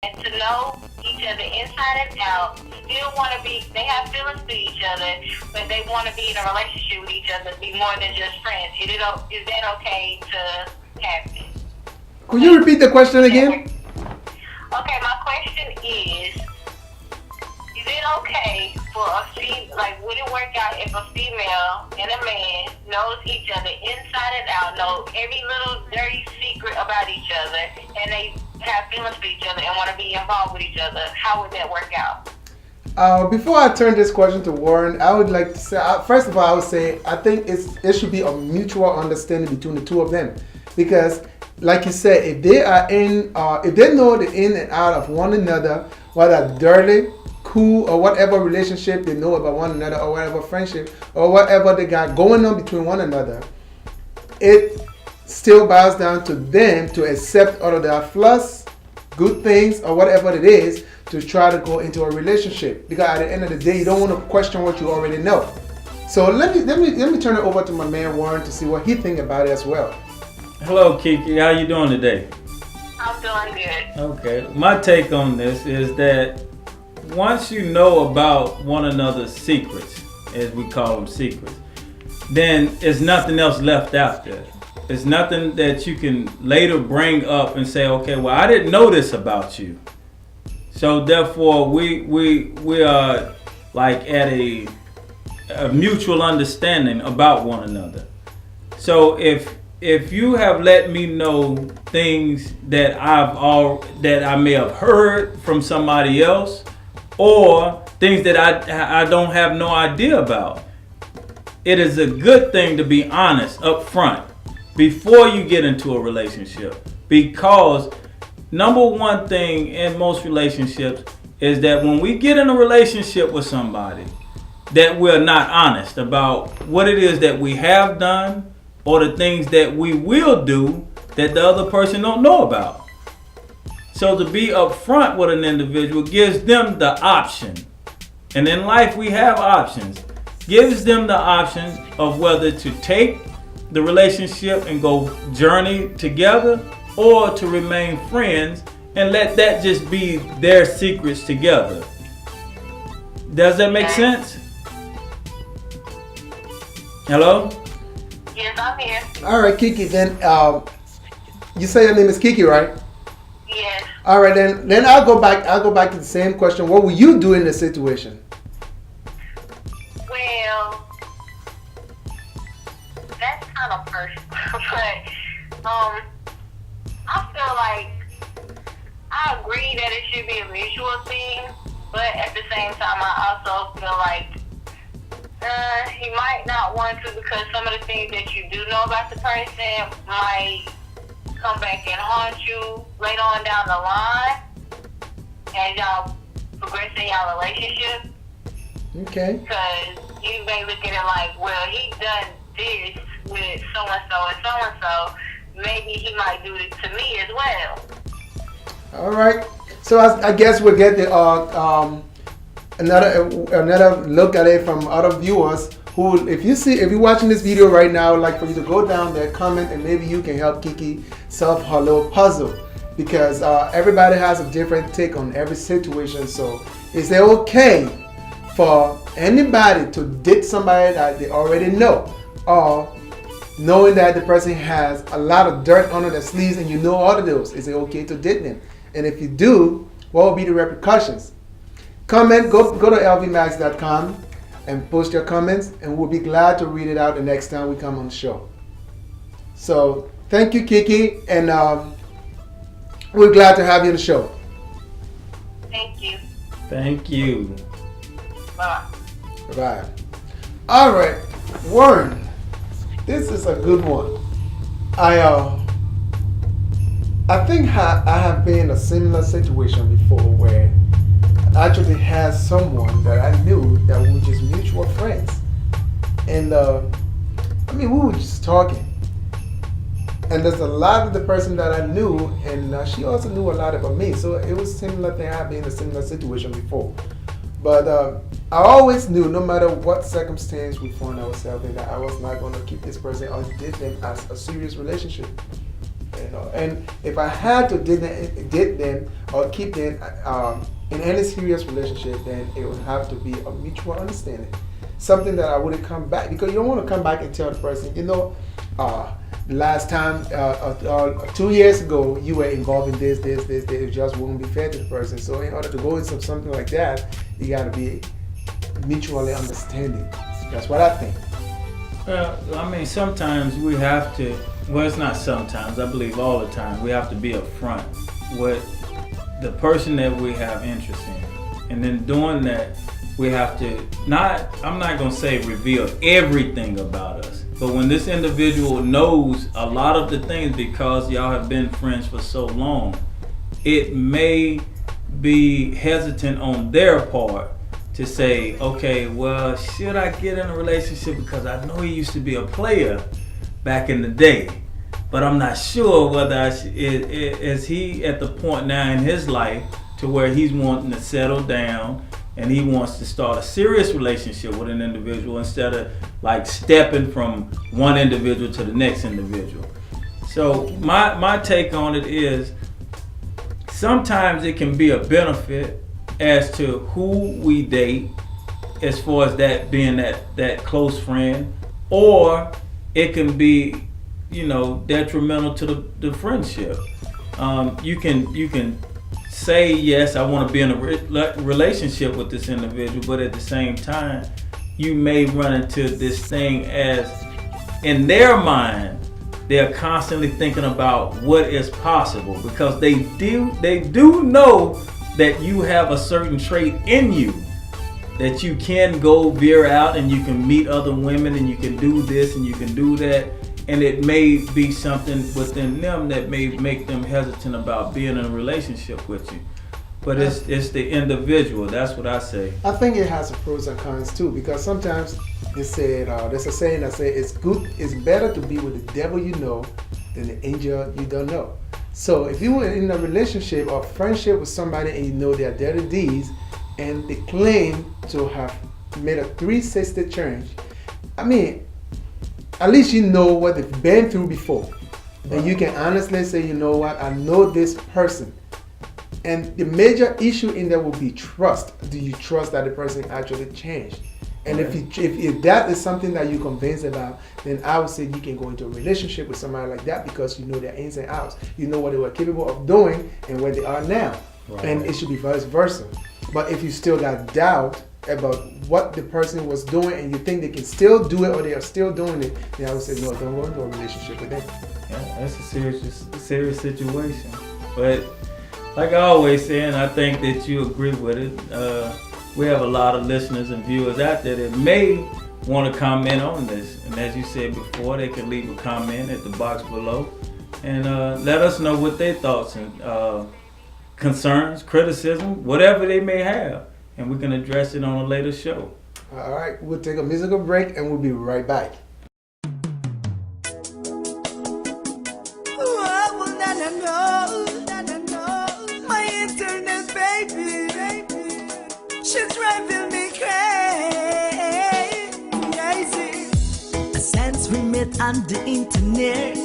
and to know each other inside and out, still want to be, they have feelings for each other, but they want to be in a relationship with each other, be more than just friends. Is that okay to happen? Could you repeat the question again? Okay, my question is it okay for a female, like, would it work out if a female and a man knows each other inside and out, know every little dirty secret about each other, and they have feelings for each other and want to be involved with each other? How would that work out? Before I turn this question to Warren, I would like to say, first of all, I would say I think it should be a mutual understanding between the two of them, because, like you said, if they are if they know the in and out of one another, whether dirty, cool, or whatever relationship they know about one another, or whatever friendship, or whatever they got going on between one another, it still boils down to them to accept all of their flaws, good things, or whatever it is, to try to go into a relationship. Because at the end of the day, you don't want to question what you already know. So let me turn it over to my man Warren to see what he thinks about it as well. Hello, Kiki. How you doing today? I'm doing good. Okay. My take on this is that once you know about one another's secrets, as we call them secrets, then there's nothing else left after. It's nothing that you can later bring up and say, okay, well, I didn't know this about you. So therefore, we are like at a mutual understanding about one another. So if you have let me know things that I may have heard from somebody else, or things that I don't have no idea about, it is a good thing to be honest up front before you get into a relationship. Because number one thing in most relationships is that when we get in a relationship with somebody, that we're not honest about what it is that we have done or the things that we will do that the other person don't know about. So to be upfront with an individual gives them the option. And in life we have options. Gives them the options of whether to take the relationship and go journey together, or to remain friends and let that just be their secrets together. Does that make sense? Hello? Yes, I'm here. All right, Kiki. Then you say your name is Kiki, right? Yes. All right, then I'll go back to the same question. What will you do in this situation? Well, that's kind of personal, but I feel like I agree that it should be a mutual thing, but at the same time, I also feel like he might not want to, because some of the things that you do know about the person might come back and haunt you later on down the line as y'all progress in y'all relationship. Okay. Because you may look at it like, well, he done this with so-and-so and so-and-so. Maybe he might do it to me as well. All right. So I guess we'll get the another look at it from other viewers who, if you're watching this video right now, I'd like for you to go down there, comment, and maybe you can help Kiki solve her little puzzle, because everybody has a different take on every situation. So is it okay for anybody to date somebody that they already know, or knowing that the person has a lot of dirt under their sleeves and you know all of those? Is it okay to date them? And if you do, what will be the repercussions? Comment, go to lvmax.com and post your comments, and we'll be glad to read it out the next time we come on the show. So thank you, Kiki, and we're glad to have you on the show. Thank you. Thank you. Bye. Bye. All right, Warren, this is a good one. I think I have been in a similar situation before, where I actually had someone that I knew that we were just mutual friends, and we were just talking, and there's a lot of the person that I knew, and she also knew a lot about me, so it was a similar thing. I've been in a similar situation before, but I always knew, no matter what circumstance we found ourselves in, that I was not going to keep this person or date them as a serious relationship. And And if I had to date them or keep them in any serious relationship, then it would have to be a mutual understanding. Something that I wouldn't come back, because you don't want to come back and tell the person, last time, 2 years ago, you were involved in this. It just won't be fair to the person. So in order to go into something like that, you got to be mutually understanding. That's what I think. Well, I mean, sometimes we have to, well, it's not sometimes, I believe all the time, we have to be upfront with the person that we have interest in. And then doing that, we have to I'm not going to say reveal everything about us, but when this individual knows a lot of the things because y'all have been friends for so long, it may be hesitant on their part to say, okay, well, should I get in a relationship because I know he used to be a player back in the day, but I'm not sure whether is he at the point now in his life to where he's wanting to settle down and he wants to start a serious relationship with an individual instead of like stepping from one individual to the next individual. So my take on it is sometimes it can be a benefit as to who we date, as far as that being that close friend, or it can be, detrimental to the friendship. You can say, yes, I want to be in a relationship with this individual, but at the same time, you may run into this thing as, in their mind, they're constantly thinking about what is possible, because they do know that you have a certain trait in you, that you can go veer out and you can meet other women and you can do this and you can do that, and it may be something within them that may make them hesitant about being in a relationship with you. But it's the individual. That's what I say. I think it has pros and cons too, because sometimes they say there's a saying that says it's better to be with the devil you know than the angel you don't know. So if you were in a relationship or friendship with somebody and you know their dirty deeds and they claim to have made a 360 change, I mean, at least you know what they've been through before. And you can honestly say, you know what, I know this person. And the major issue in there will be trust. Do you trust that the person actually changed? And if that is something that you're convinced about, then I would say you can go into a relationship with somebody like that because you know their ins and outs. You know what they were capable of doing and where they are now. Right. And it should be vice versa. But if you still got doubt about what the person was doing and you think they can still do it or they are still doing it, then I would say no, don't go into a relationship with them. Yeah, that's a serious situation. But like I always say, and I think that you agree with it, we have a lot of listeners and viewers out there that may want to comment on this. And as you said before, they can leave a comment at the box below and let us know what their thoughts and concerns, criticism, whatever they may have. And we can address it on a later show. All right, we'll take a musical break and we'll be right back. My internet baby, she's driving me crazy. Since we met on the internet,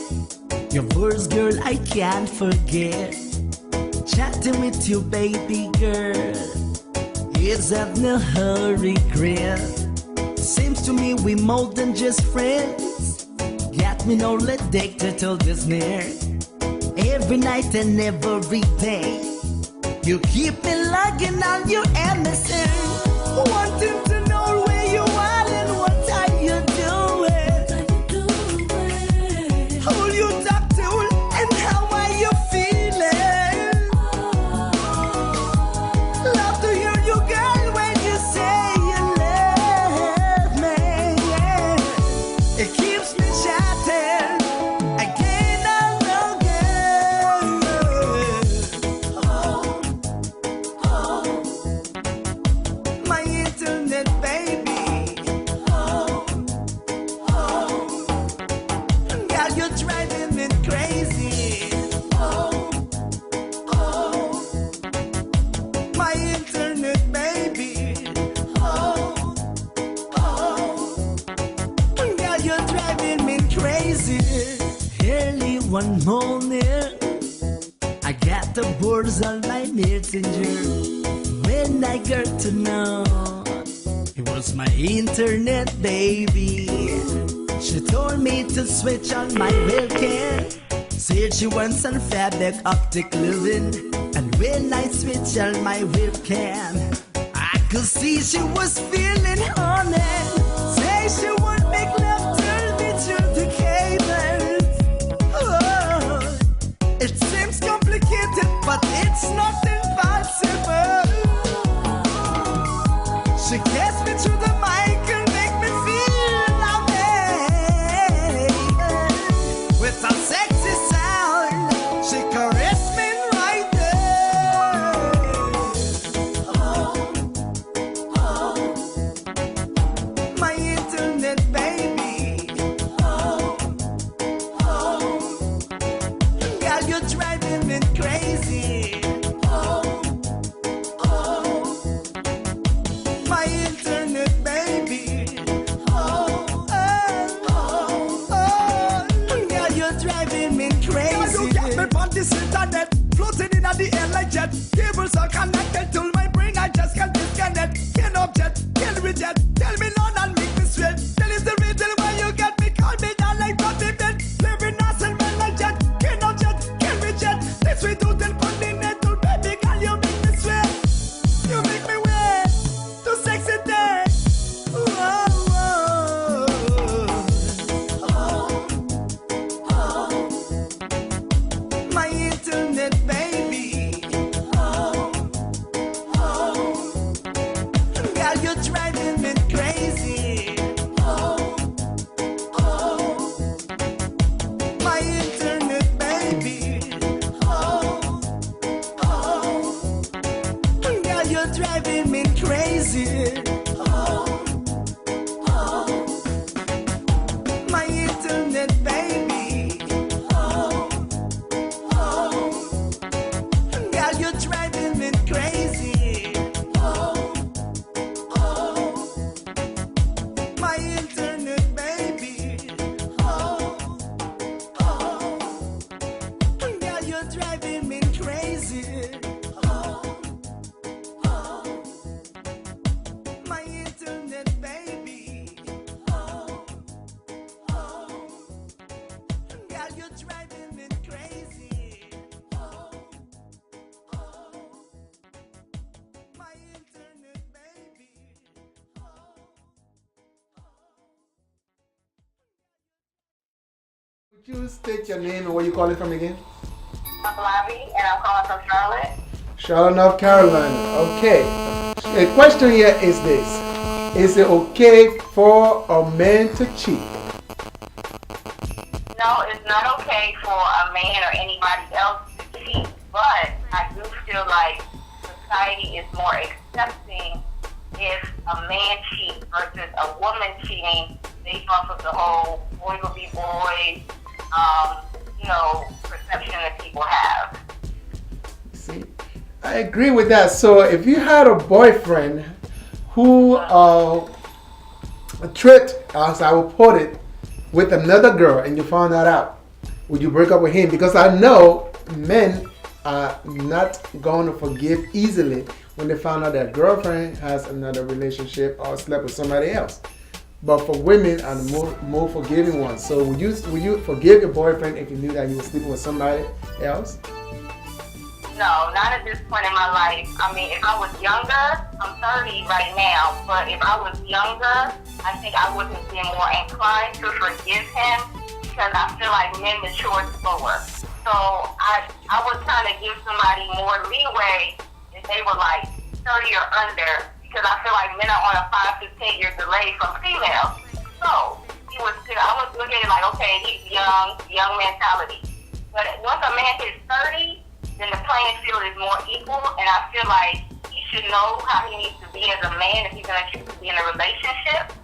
your words, girl, I can't forget. Chatting with you, baby girl, it's have no regret. Seems to me we more than just friends. Got me all addicted to this near. Every night and every day, you keep me logging on your MSN, wanting to know where you are and what are you doing. Who you talk to and how are you feeling? Love to hear you, girl, when you say you love me. It keeps me chatting again and again. My internet baby, girl, you're driving me crazy. My internet baby, girl, you're driving me crazy. Early one morning, left a words on my messenger. When I got to know it was my internet baby, she told me to switch on my webcam. Said she wants some fabric optic living. And when I switch on my webcam, I could see she was feeling honey. Say she would make love to me through the cable. Oh, it seems complicated, but it's not impossible. She gets me through the mic and make me feel lovely. With a sexy sound, she caressed me right there. Oh, oh, my internet baby. Oh, oh, girl, you're driving me crazy. Oh, oh, my internet baby. Oh, oh, oh, girl, you're driving me crazy. Now you get me on this internet, floating in the air like jet. Cables are connected to my brain, I just can't disconnect. Can't object, can't reject. Tell me no, and make me sweat. Tell is the reason why you get me, call me down like Bobby Bed. Living nice and well like jet. Can't object, can't reject. This we do till continental, baby girl, you make me sweat. You make me wet, too sexy day. Whoa, whoa. Oh, oh, my internet baby. Oh, oh, girl, you're driving me crazy. Oh, oh, my internet baby. Oh, oh, girl, you're driving me crazy. Oh, oh, my internet baby. Oh, oh, girl, you're driving me crazy. Oh, oh, my internet baby. Oh, oh, girl, you're driving me crazy. Oh, oh, my internet baby. Oh, oh, girl, you're driving me crazy. Oh, oh, my internet baby. Would you state your name and where you calling from again? I'm Bobby, and I'm calling from Charlotte. Charlotte, North Carolina. Okay. The question here is this. Is it okay for a man to cheat? No, it's not okay for a man or anybody else to cheat, but I do feel like society is more accepting if a man cheats versus a woman cheating based off of the whole boys will be boys, perception that people have. See, I agree with that. So if you had a boyfriend who tripped, as I will put it, with another girl and you found that out, would you break up with him? Because I know men are not going to forgive easily when they found out their girlfriend has another relationship or slept with somebody else. But for women are the more forgiving ones. So would you forgive your boyfriend if you knew that he was sleeping with somebody else? No, not at this point in my life. I mean, if I was younger, I'm 30 right now, but if I was younger, I think I would have been more inclined to forgive him because I feel like men mature slower. So I would kind of give somebody more leeway if they were like 30 or under, because I feel like men are on a 5 to 10 year delay from females. So I was looking at it like, okay, he's young mentality. But once a man hits 30, then the playing field is more equal, and I feel like he should know how he needs to be as a man if he's going to choose to be in a relationship,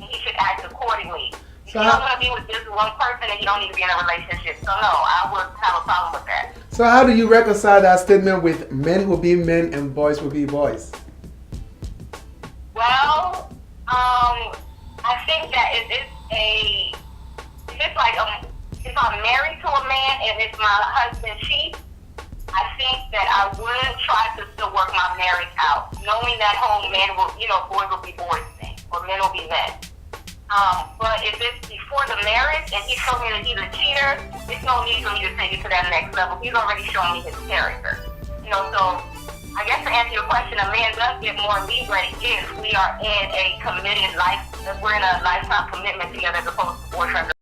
and he should act accordingly. If you don't want to be with just one person, then you don't need to be in a relationship. So no, I would have a problem with that. So how do you reconcile that statement with men will be men and boys will be boys? Well, I think that if I'm married to a man and if my husband cheats, I I think that I would try to still work my marriage out, knowing that whole men will, boys will be boys thing, or men will be men. But if it's before the marriage and he showed me that he's a cheater, there's no need for me to take it to that next level. He's already shown me his character. So I guess to answer your question, a man does get more leeway if we are in a committed life, if we're in a lifetime commitment together as opposed to boyfriend